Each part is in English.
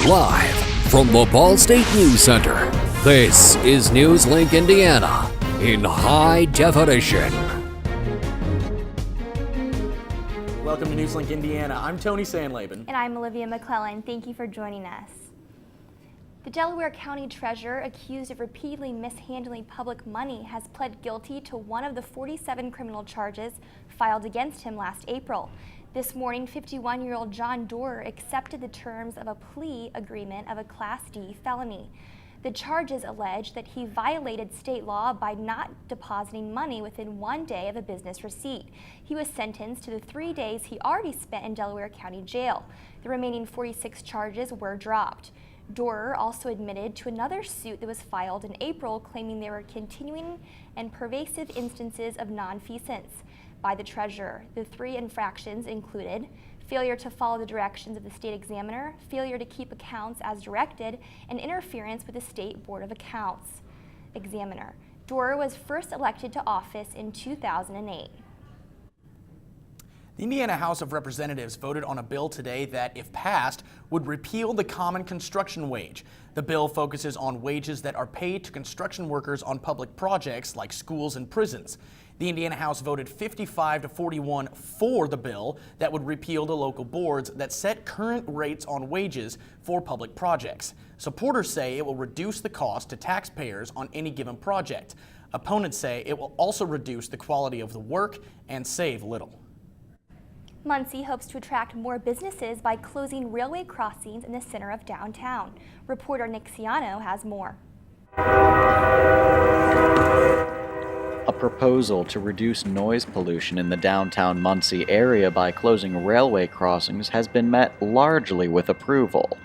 Live from the Ball State News Center, this is NewsLink Indiana in high definition. Welcome to NewsLink Indiana. I'm Tony Sandlaben. And I'm Olivia McClellan. Thank you for joining us. The Delaware County Treasurer, accused of repeatedly mishandling public money, has pled guilty to one of the 47 criminal charges filed against him last April. This morning, 51-year-old John Doerr accepted the terms of a plea agreement of a Class D felony. The charges allege that he violated state law by not depositing money within 1 day of a business receipt. He was sentenced to the 3 days he already spent in Delaware County Jail. The remaining 46 charges were dropped. Doerr also admitted to another suit that was filed in April, claiming there were continuing and pervasive instances of nonfeasance by the treasurer. The three infractions included failure to follow the directions of the state examiner, failure to keep accounts as directed, and interference with the State Board of Accounts examiner. Doerr was first elected to office in 2008. The Indiana House of Representatives voted on a bill today that, if passed, would repeal the common construction wage. The bill focuses on wages that are paid to construction workers on public projects like schools and prisons. The Indiana House voted 55 to 41 for the bill that would repeal the local boards that set current rates on wages for public projects. Supporters say it will reduce the cost to taxpayers on any given project. Opponents say it will also reduce the quality of the work and save little. Muncie hopes to attract more businesses by closing railway crossings in the center of downtown. Reporter Nick Ciano has more. A proposal to reduce noise pollution in the downtown Muncie area by closing railway crossings has been met largely with approval.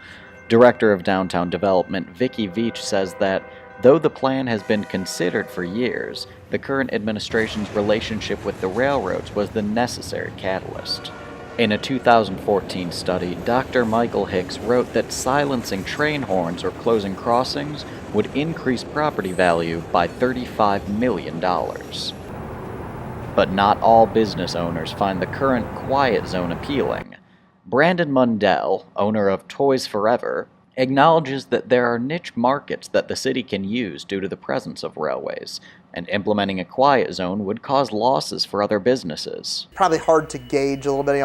Director of Downtown Development Vicki Veach says that though the plan has been considered for years, the current administration's relationship with the railroads was the necessary catalyst. In a 2014 study, Dr. Michael Hicks wrote that silencing train horns or closing crossings would increase property value by $35 million. But not all business owners find the current quiet zone appealing. Brandon Mundell, owner of Toys Forever, acknowledges that there are niche markets that the city can use due to the presence of railways, and implementing a quiet zone would cause losses for other businesses. Probably hard to gauge a little bit,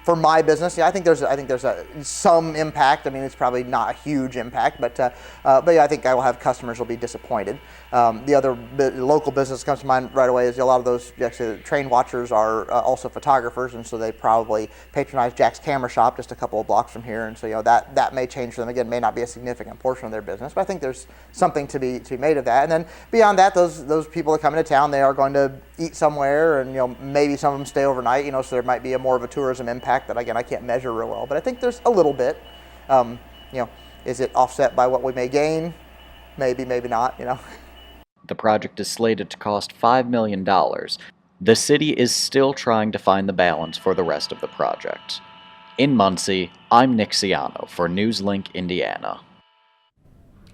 for my business. Yeah, I think there's some impact. I mean, it's probably not a huge impact, but yeah, I think I will have customers who will be disappointed. The other local business that comes to mind right away is a lot of those actually train watchers are also photographers, and so they probably patronize Jack's Camera Shop just a couple of blocks from here, and so that may change for them. Again, may not be a significant portion of their business, but I think there's something to be made of that. And then beyond that, those people that come into town, they are going to eat somewhere, and maybe some of them stay overnight. So there might be more of a tourism impact that again I can't measure real well, but I think there's a little bit. Is it offset by what we may gain? Maybe, maybe not. The project is slated to cost $5 million. The city is still trying to find the balance for the rest of the project. In Muncie, I'm Nick Ciano for NewsLink Indiana.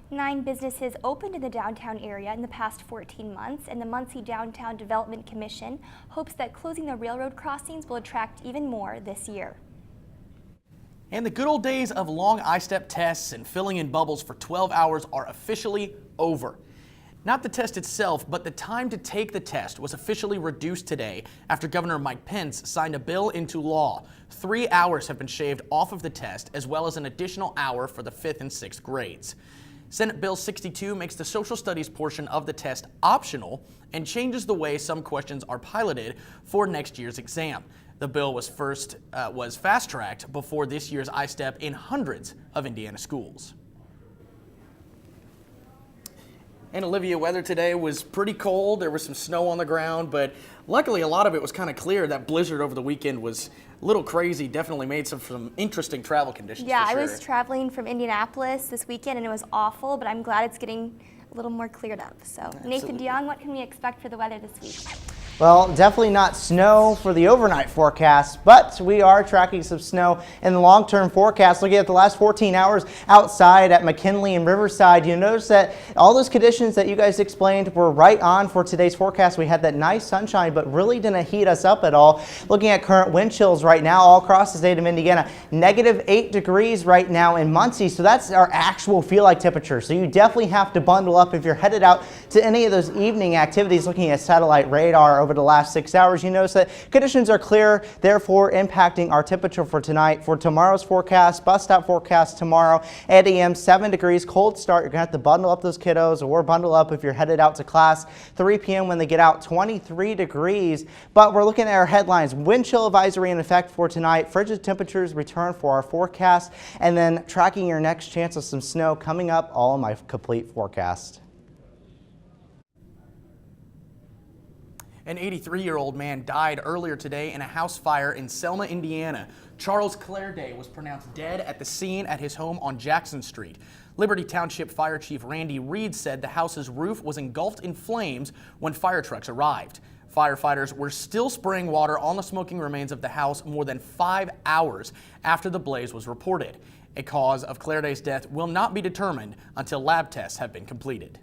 9 businesses opened in the downtown area in the past 14 months, and the Muncie Downtown Development Commission hopes that closing the railroad crossings will attract even more this year. And the good old days of long I-step tests and filling in bubbles for 12 hours are officially over. Not the test itself, but the time to take the test was officially reduced today after Governor Mike Pence signed a bill into law. 3 hours have been shaved off of the test, as well as an additional hour for the 5th and 6th grades. Senate Bill 62 makes the social studies portion of the test optional and changes the way some questions are piloted for next year's exam. The bill was fast-tracked before this year's I-STEP in hundreds of Indiana schools. And Olivia, weather today was pretty cold. There was some snow on the ground, but luckily a lot of it was kind of clear. That blizzard over the weekend was a little crazy. Definitely made some interesting travel conditions. Yeah, for sure. I was traveling from Indianapolis this weekend and it was awful, but I'm glad it's getting a little more cleared up. So Nathan DeYoung, what can we expect for the weather this week? Well, definitely not snow for the overnight forecast, but we are tracking some snow in the long-term forecast. Looking at the last 14 hours outside at McKinley and Riverside, you notice that all those conditions that you guys explained were right on for today's forecast. We had that nice sunshine, but really didn't heat us up at all. Looking at current wind chills right now all across the state of Indiana, -8 degrees right now in Muncie, so that's our actual feel-like temperature. So you definitely have to bundle up if you're headed out to any of those evening activities. Looking at satellite radar over the last 6 hours, you notice that conditions are clear, therefore impacting our temperature for tonight. For tomorrow's forecast, bus stop forecast tomorrow, 8 a.m., 7 degrees, cold start. You're going to have to bundle up those kiddos or bundle up if you're headed out to class. 3 p.m. when they get out, 23 degrees. But we're looking at our headlines. Wind chill advisory in effect for tonight. Frigid temperatures return for our forecast. And then tracking your next chance of some snow coming up, all in my complete forecast. An 83-year-old man died earlier today in a house fire in Selma, Indiana. Charles Clairday was pronounced dead at the scene at his home on Jackson Street. Liberty Township Fire Chief Randy Reed said the house's roof was engulfed in flames when fire trucks arrived. Firefighters were still spraying water on the smoking remains of the house more than 5 hours after the blaze was reported. A cause of Clairday's death will not be determined until lab tests have been completed.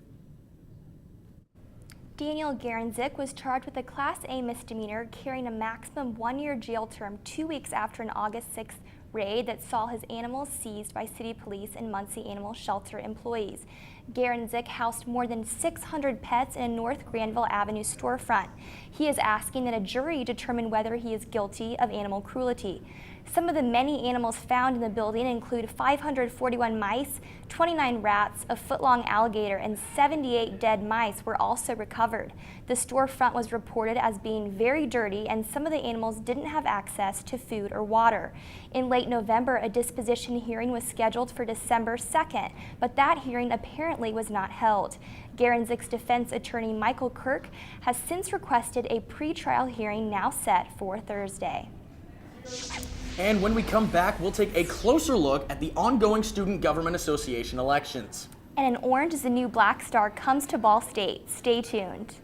Daniel Garanzik was charged with a Class A misdemeanor carrying a maximum 1-year jail term 2 weeks after an August 6th raid that saw his animals seized by city police and Muncie Animal Shelter employees. Garanzik housed more than 600 pets in a North Granville Avenue storefront. He is asking that a jury determine whether he is guilty of animal cruelty. Some of the many animals found in the building include 541 mice, 29 rats, a foot-long alligator, and 78 dead mice were also recovered. The storefront was reported as being very dirty, and some of the animals didn't have access to food or water. In late November, a disposition hearing was scheduled for December 2nd, but that hearing apparently was not held. Garanzik's defense attorney Michael Kirk has since requested a pretrial hearing now set for Thursday. And when we come back, we'll take a closer look at the ongoing Student Government Association elections. And in orange is the new Black Star comes to Ball State. Stay tuned.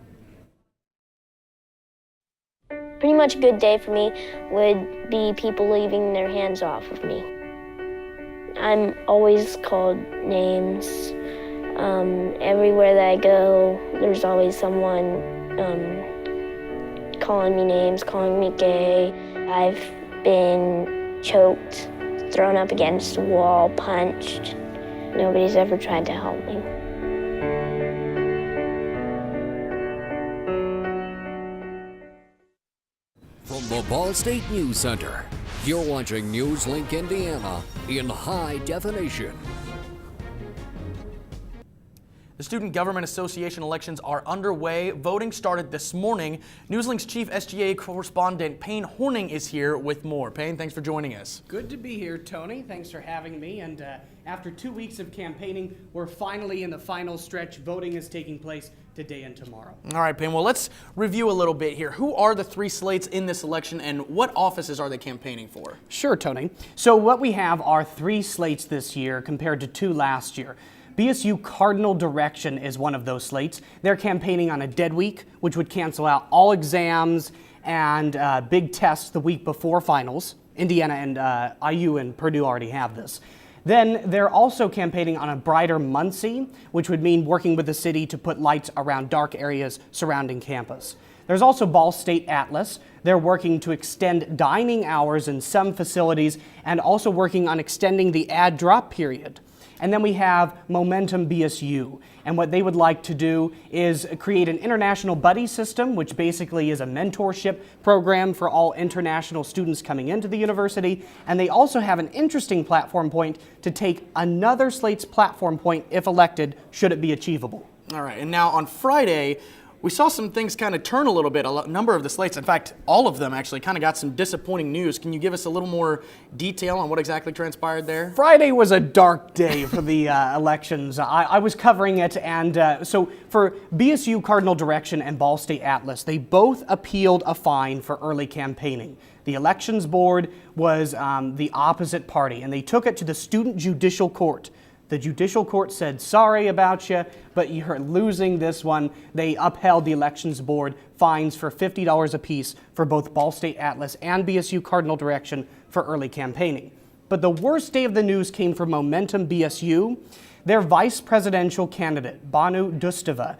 Pretty much a good day for me would be people leaving their hands off of me. I'm always called names. Everywhere that I go, there's always someone calling me names, calling me gay. I've been choked, thrown up against a wall, punched. Nobody's ever tried to help me. From the Ball State News Center, you're watching NewsLink Indiana in high definition. The Student Government Association elections are underway. Voting started this morning. NewsLink's chief SGA correspondent Payne Horning is here with more. Payne, thanks for joining us. Good to be here, Tony. Thanks for having me. And after 2 weeks of campaigning, we're finally in the final stretch. Voting is taking place today and tomorrow. All right, Payne. Well, let's review a little bit here. Who are the 3 slates in this election, and what offices are they campaigning for? Sure, Tony. So what we have are 3 slates this year compared to 2 last year. BSU Cardinal Direction is one of those slates. They're campaigning on a dead week, which would cancel out all exams and big tests the week before finals. Indiana and IU and Purdue already have this. Then they're also campaigning on a brighter Muncie, which would mean working with the city to put lights around dark areas surrounding campus. There's also Ball State Atlas. They're working to extend dining hours in some facilities and also working on extending the ad drop period. And then we have Momentum BSU. And what they would like to do is create an international buddy system, which basically is a mentorship program for all international students coming into the university. And they also have an interesting platform point to take another slate's platform point if elected, should it be achievable. All right, and now on Friday, we saw some things kind of turn a little bit. A number of the slates, in fact, all of them actually kind of got some disappointing news. Can you give us a little more detail on what exactly transpired there? Friday was a dark day for the elections. I was covering it, and so for BSU Cardinal Direction and Ball State Atlas, they both appealed a fine for early campaigning. The elections board was the opposite party, and they took it to the Student Judicial Court. The judicial court said, sorry about you, but you're losing this one. They upheld the elections board fines for $50 apiece for both Ball State Atlas and BSU Cardinal Direction for early campaigning. But the worst day of the news came for Momentum BSU. Their vice presidential candidate, Banu Dustova,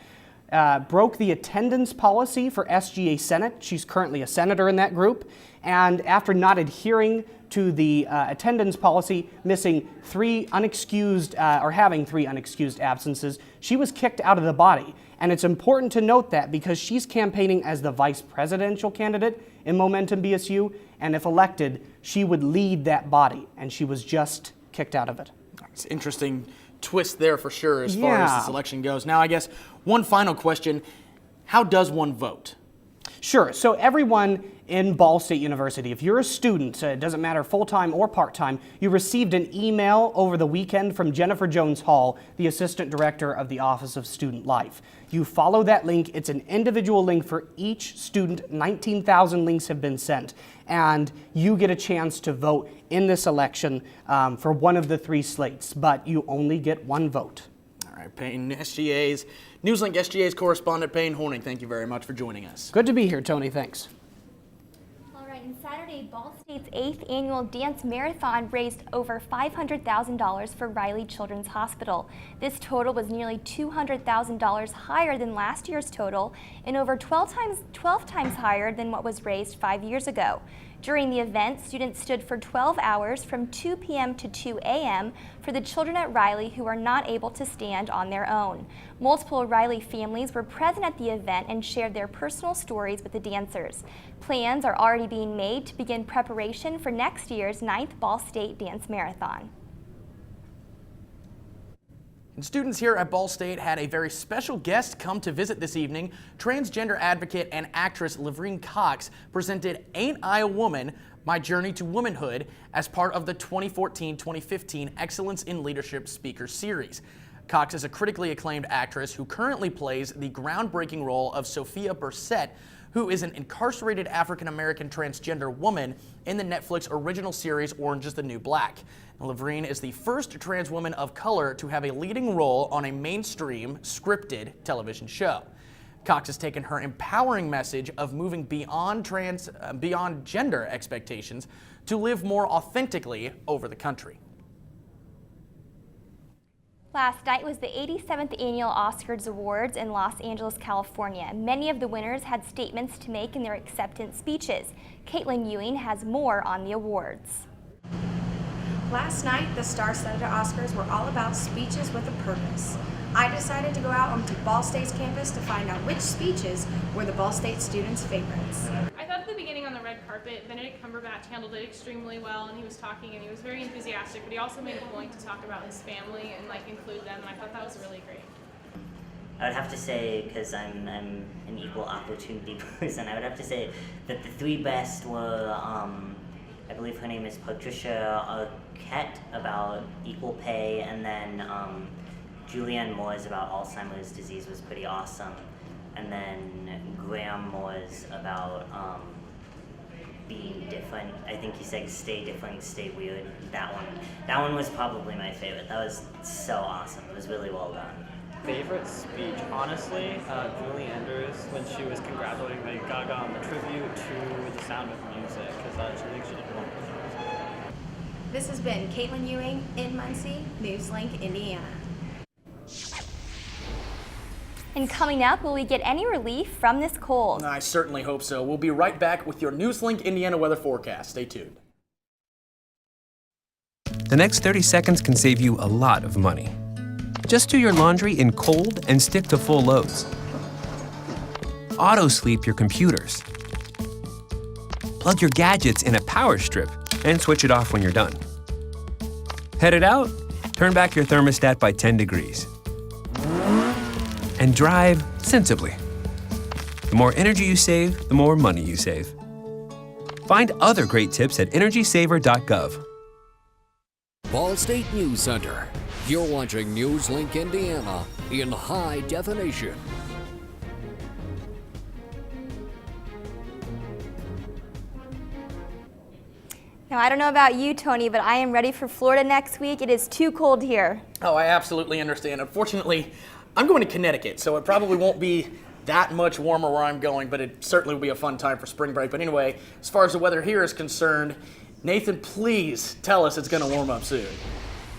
broke the attendance policy for SGA Senate. She's currently a senator in that group. And after not adhering to the attendance policy, missing having three unexcused absences, she was kicked out of the body. And it's important to note that because she's campaigning as the vice presidential candidate in Momentum BSU, and if elected, she would lead that body, and she was just kicked out of it. It's interesting twist there for sure as far as this election goes. Now, I guess one final question, how does one vote? Sure. So everyone in Ball State University, if you're a student, it doesn't matter full-time or part-time, you received an email over the weekend from Jennifer Jones Hall, the Assistant Director of the Office of Student Life. You follow that link. It's an individual link for each student. 19,000 links have been sent. And you get a chance to vote in this election for one of the three slates, but you only get one vote. All right, Payne, NewsLink SGA's correspondent Payne Horning, thank you very much for joining us. Good to be here, Tony. Thanks. All right, and Saturday, Ball State's 8th annual dance marathon raised over $500,000 for Riley Children's Hospital. This total was nearly $200,000 higher than last year's total and over 12 times higher than what was raised 5 years ago. During the event, students stood for 12 hours from 2 p.m. to 2 a.m. for the children at Riley who are not able to stand on their own. Multiple Riley families were present at the event and shared their personal stories with the dancers. Plans are already being made to begin preparation for next year's 9th Ball State Dance Marathon. And students here at Ball State had a very special guest come to visit this evening. Transgender advocate and actress Lavreen Cox presented Ain't I a Woman? My Journey to Womanhood as part of the 2014-2015 Excellence in Leadership Speaker Series. Cox is a critically acclaimed actress who currently plays the groundbreaking role of Sophia Bursett, who is an incarcerated African-American transgender woman in the Netflix original series Orange is the New Black. Lavreen is the first trans woman of color to have a leading role on a mainstream scripted television show. Cox has taken her empowering message of moving beyond gender expectations to live more authentically over the country. Last night was the 87th Annual Oscars Awards in Los Angeles, California. Many of the winners had statements to make in their acceptance speeches. Caitlin Ewing has more on the awards. Last night, the star-studded Oscars were all about speeches with a purpose. I decided to go out onto Ball State's campus to find out which speeches were the Ball State students' favorites. I thought at the beginning on the red carpet, Benedict Cumberbatch handled it extremely well, and he was talking and he was very enthusiastic, but he also made a point to talk about his family and include them, and I thought that was really great. I would have to say, because I'm an equal opportunity person, I would have to say that the three best were, I believe her name is Patricia Arquette about equal pay, and then Julianne Moore's about Alzheimer's disease was pretty awesome, and then Graham Moore's about being different. I think he said stay different, stay weird. That one was probably my favorite. That was so awesome. It was really well done. Favorite speech, honestly, Julie Andrews when she was congratulating Lady Gaga on the tribute to The Sound of Music, because I think she did wonderful. This has been Caitlin Ewing in Muncie, NewsLink, Indiana. And coming up, will we get any relief from this cold? I certainly hope so. We'll be right back with your NewsLink Indiana weather forecast. Stay tuned. The next 30 seconds can save you a lot of money. Just do your laundry in cold and stick to full loads. Auto-sleep your computers. Plug your gadgets in a power strip and switch it off when you're done. Headed out? Turn back your thermostat by 10 degrees. And drive sensibly. The more energy you save, the more money you save. Find other great tips at energysaver.gov. Ball State News Center. You're watching NewsLink Indiana in high definition. Now, I don't know about you, Tony, but I am ready for Florida next week. It is too cold here. Oh, I absolutely understand. Unfortunately, I'm going to Connecticut, so it probably won't be that much warmer where I'm going, but it certainly will be a fun time for spring break. But anyway, as far as the weather here is concerned, Nathan, please tell us it's going to warm up soon.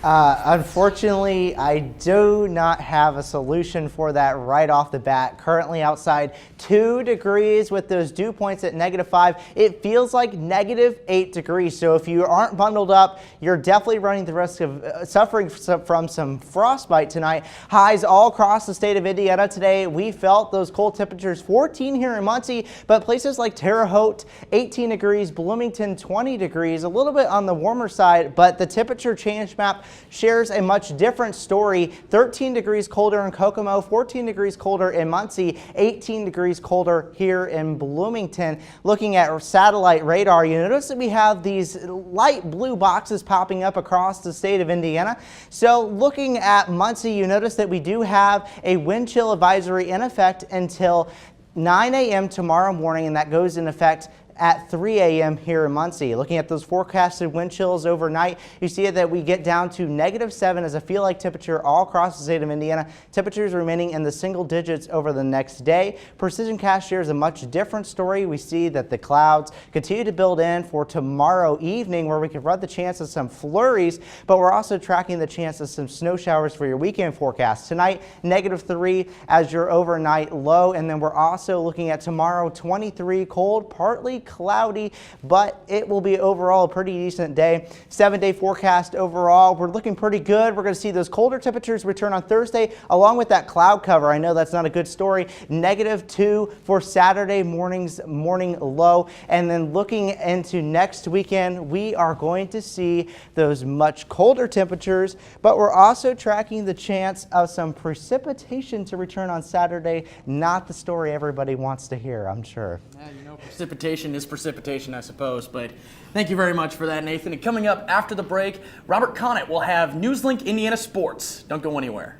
Unfortunately, I do not have a solution for that right off the bat. Currently outside 2 degrees with those dew points at -5. It feels like -8 degrees. So if you aren't bundled up, you're definitely running the risk of suffering from some frostbite tonight. Highs all across the state of Indiana today. We felt those cold temperatures, 14 here in Muncie, but places like Terre Haute, 18 degrees, Bloomington, 20 degrees, a little bit on the warmer side, but the temperature change map shares a much different story. 13 degrees colder in Kokomo, 14 degrees colder in Muncie, 18 degrees colder here in Bloomington. Looking at satellite radar, you notice that we have these light blue boxes popping up across the state of Indiana. So looking at Muncie, you notice that we do have a wind chill advisory in effect until 9 a.m. tomorrow morning, and that goes in effect at 3 a.m. here in Muncie. Looking at those forecasted wind chills overnight, you see that we get down to -7 as a feel-like temperature all across the state of Indiana. Temperatures remaining in the single digits over the next day. Precision Cast shares a much different story. We see that the clouds continue to build in for tomorrow evening, where we could run the chance of some flurries, but we're also tracking the chance of some snow showers for your weekend forecast. Tonight, -3 as your overnight low, and then we're also looking at tomorrow, 23 cold, partly cloudy, but it will be overall a pretty decent day. 7-day forecast overall, we're looking pretty good. We're going to see those colder temperatures return on Thursday along with that cloud cover. I know that's not a good story. -2 for Saturday morning's morning low, and then looking into next weekend, we are going to see those much colder temperatures, but we're also tracking the chance of some precipitation to return on Saturday. Not the story everybody wants to hear, I'm sure. Yeah, you know, precipitation is precipitation, I suppose, but thank you very much for that, Nathan. And coming up after the break, Robert Connett will have NewsLink Indiana Sports. Don't go anywhere.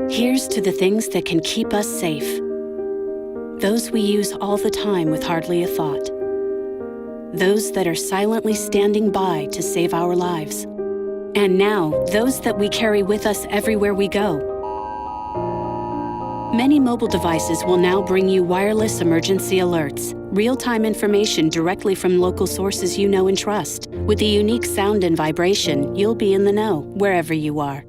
Here's to the things that can keep us safe. Those we use all the time with hardly a thought. Those that are silently standing by to save our lives. And now, those that we carry with us everywhere we go. Many mobile devices will now bring you wireless emergency alerts, real-time information directly from local sources you know and trust. With the unique sound and vibration, you'll be in the know wherever you are.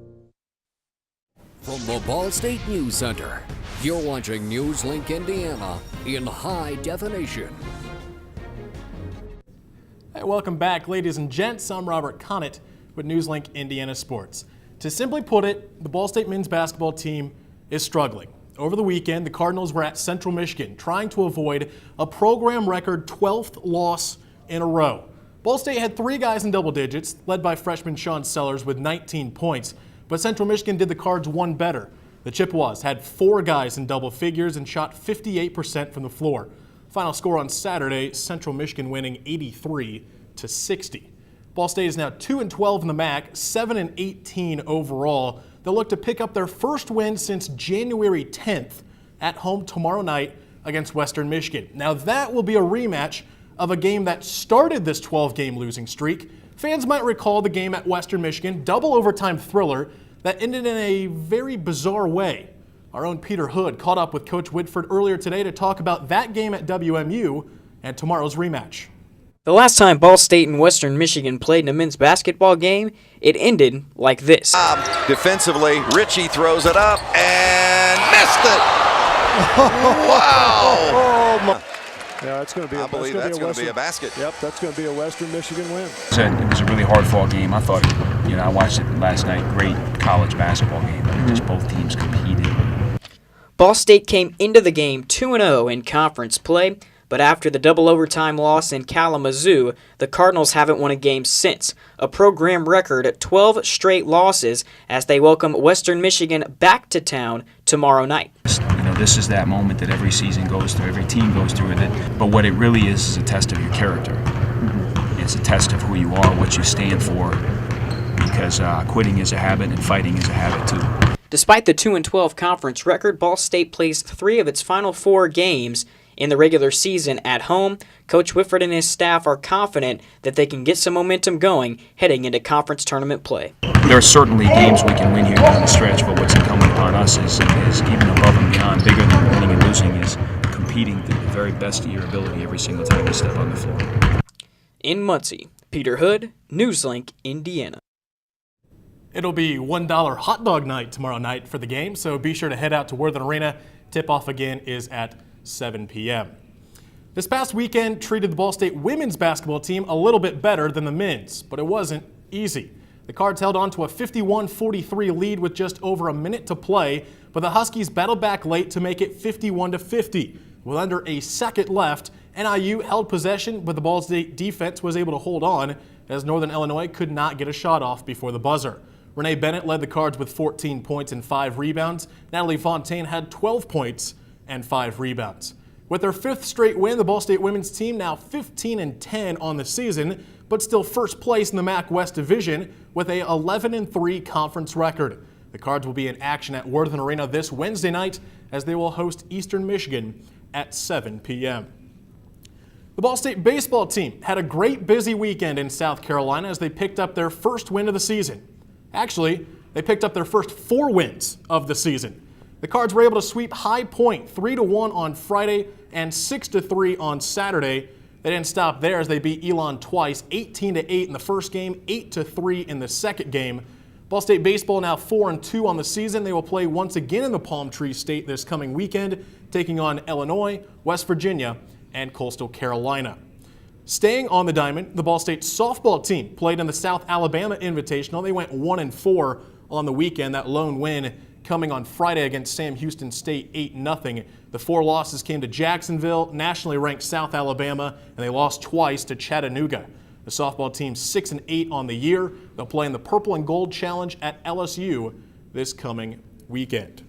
From the Ball State News Center, you're watching NewsLink Indiana in high definition. Hey, welcome back, ladies and gents. I'm Robert Connett with NewsLink Indiana Sports. To simply put it, the Ball State men's basketball team is struggling. Over the weekend, the Cardinals were at Central Michigan trying to avoid a program record 12th loss in a row. Ball State had 3 guys in double digits, led by freshman Sean Sellers with 19 points, but Central Michigan did the Cards one better. The Chippewas had 4 guys in double figures and shot 58% from the floor. Final score on Saturday, Central Michigan winning 83-60. Ball State is now 2-12 in the MAC, 7-18 overall. They'll look to pick up their first win since January 10th at home tomorrow night against Western Michigan. Now that will be a rematch of a game that started this 12-game losing streak. Fans might recall the game at Western Michigan, double overtime thriller that ended in a very bizarre way. Our own Peter Hood caught up with Coach Whitford earlier today to talk about that game at WMU and tomorrow's rematch. The last time Ball State and Western Michigan played in a men's basketball game, it ended like this. Defensively, Richie throws it up and missed it. Wow! Yeah, it's going to be. I believe that's going to be a basket. Yep, that's going to be a Western Michigan win. It was a really hard-fought game. I thought, I watched it last night. Great college basketball game. Just both teams competed. Ball State came into the game 2-0 in conference play. But after the double overtime loss in Kalamazoo, the Cardinals haven't won a game since, a program record 12 straight losses as they welcome Western Michigan back to town tomorrow night. This is that moment that every season goes through, every team goes through with it. But what it really is a test of your character. It's a test of who you are, what you stand for, because quitting is a habit and fighting is a habit too. Despite the 2-12 conference record, Ball State plays 3 of its final 4 games in the regular season at home, Coach Whitford and his staff are confident that they can get some momentum going heading into conference tournament play. There are certainly games we can win here down the stretch, but what's incumbent upon us is even above and beyond, bigger than winning and losing, is competing to the very best of your ability every single time you step on the floor. In Muncie, Peter Hood, NewsLink, Indiana. It'll be $1 hot dog night tomorrow night for the game, so be sure to head out to Worthen Arena. Tip-off again is at 7 p.m. This past weekend treated the Ball State women's basketball team a little bit better than the men's, but it wasn't easy. The Cards held on to a 51-43 lead with just over a minute to play, but the Huskies battled back late to make it 51-50. With under a second left, NIU held possession, but the Ball State defense was able to hold on as Northern Illinois could not get a shot off before the buzzer. Renee Bennett led the Cards with 14 points and 5 rebounds. Natalie Fontaine had 12 points and 5 rebounds. With their 5th straight win, the Ball State women's team now 15-10 on the season, but still first place in the MAC West Division with a 11-3 conference record. The Cards will be in action at Worthen Arena this Wednesday night as they will host Eastern Michigan at 7 p.m. The Ball State baseball team had a great busy weekend in South Carolina as they picked up their first win of the season. Actually, they picked up their first 4 wins of the season. The Cards were able to sweep High Point 3-1 on Friday and 6-3 on Saturday. They didn't stop there as they beat Elon twice, 18-8 in the first game, 8-3 in the second game. Ball State baseball now 4-2 on the season. They will play once again in the Palm Tree State this coming weekend, taking on Illinois, West Virginia, and Coastal Carolina. Staying on the diamond, the Ball State softball team played in the South Alabama Invitational. They went 1-4 on the weekend. That lone win coming on Friday against Sam Houston State 8-0. The 4 losses came to Jacksonville, nationally ranked South Alabama, and they lost twice to Chattanooga. The softball team's 6-8 on the year. They'll play in the Purple and Gold Challenge at LSU this coming weekend.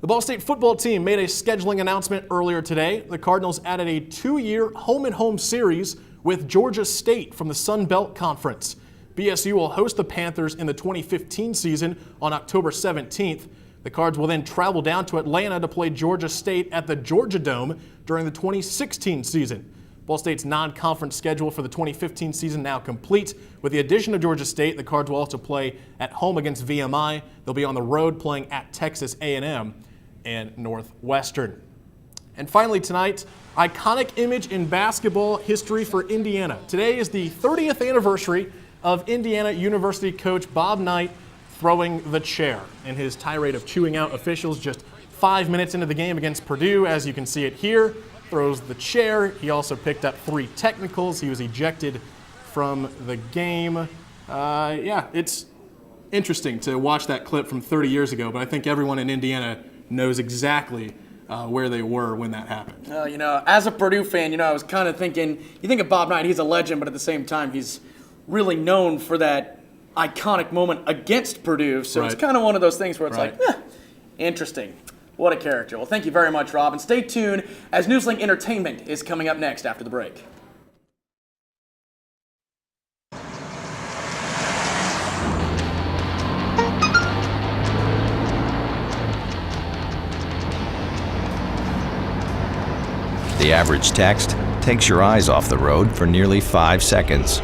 The Ball State football team made a scheduling announcement earlier today. The Cardinals added a 2-year home-and-home series with Georgia State from the Sun Belt Conference. BSU will host the Panthers in the 2015 season on October 17th. The Cards will then travel down to Atlanta to play Georgia State at the Georgia Dome during the 2016 season. Ball State's non-conference schedule for the 2015 season now complete. With the addition of Georgia State, the Cards will also play at home against VMI. They'll be on the road playing at Texas A&M and Northwestern. And finally tonight, iconic image in basketball history for Indiana. Today is the 30th anniversary of Indiana University coach Bob Knight throwing the chair in his tirade of chewing out officials just 5 minutes into the game against Purdue. As you can see it here, throws the chair. He also picked up 3 technicals. He was ejected from the game. Yeah, it's interesting to watch that clip from 30 years ago, but I think everyone in Indiana knows exactly where they were when that happened. You know, as a Purdue fan, I was kind of thinking, you think of Bob Knight, he's a legend, but at the same time, he's really known for that iconic moment against Purdue. So It's kind of one of those things where it's like, interesting. What a character. Well, thank you very much, Rob. And stay tuned as NewsLink Entertainment is coming up next after the break. The average text takes your eyes off the road for nearly 5 seconds.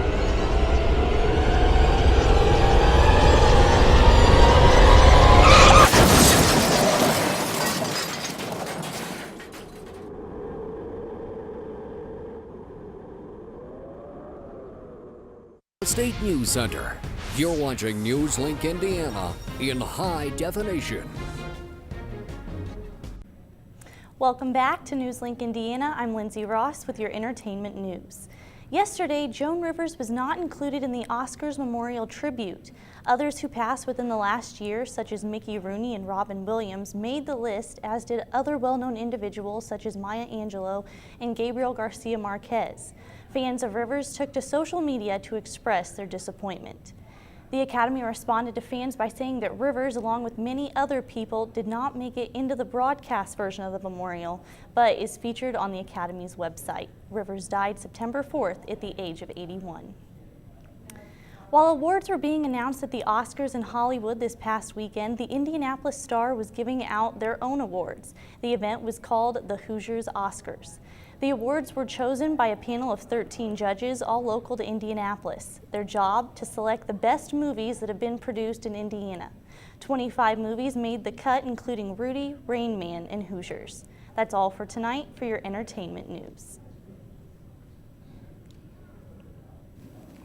State News Center. You're watching NewsLink Indiana in high definition. Welcome back to NewsLink Indiana. I'm Lindsay Ross with your entertainment news. Yesterday, Joan Rivers was not included in the Oscars Memorial Tribute. Others who passed within the last year, such as Mickey Rooney and Robin Williams, made the list, as did other well-known individuals such as Maya Angelou and Gabriel Garcia Marquez. Fans of Rivers took to social media to express their disappointment. The Academy responded to fans by saying that Rivers, along with many other people, did not make it into the broadcast version of the memorial, but is featured on the Academy's website. Rivers died September 4th at the age of 81. While awards were being announced at the Oscars in Hollywood this past weekend, the Indianapolis Star was giving out their own awards. The event was called the Hoosiers Oscars. The awards were chosen by a panel of 13 judges, all local to Indianapolis. Their job, to select the best movies that have been produced in Indiana. 25 movies made the cut, including Rudy, Rain Man, and Hoosiers. That's all for tonight. For your entertainment news.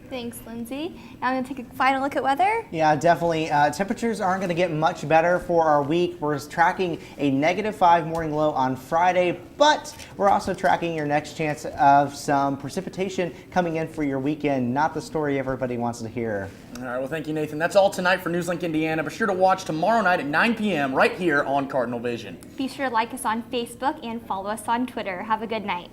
Thanks, Lindsay. Now I'm going to take a final look at weather. Yeah, definitely. Temperatures aren't going to get much better for our week. We're tracking a -5 morning low on Friday, but we're also tracking your next chance of some precipitation coming in for your weekend. Not the story everybody wants to hear. All right, well, thank you, Nathan. That's all tonight for NewsLink Indiana. Be sure to watch tomorrow night at 9 p.m. right here on Cardinal Vision. Be sure to like us on Facebook and follow us on Twitter. Have a good night.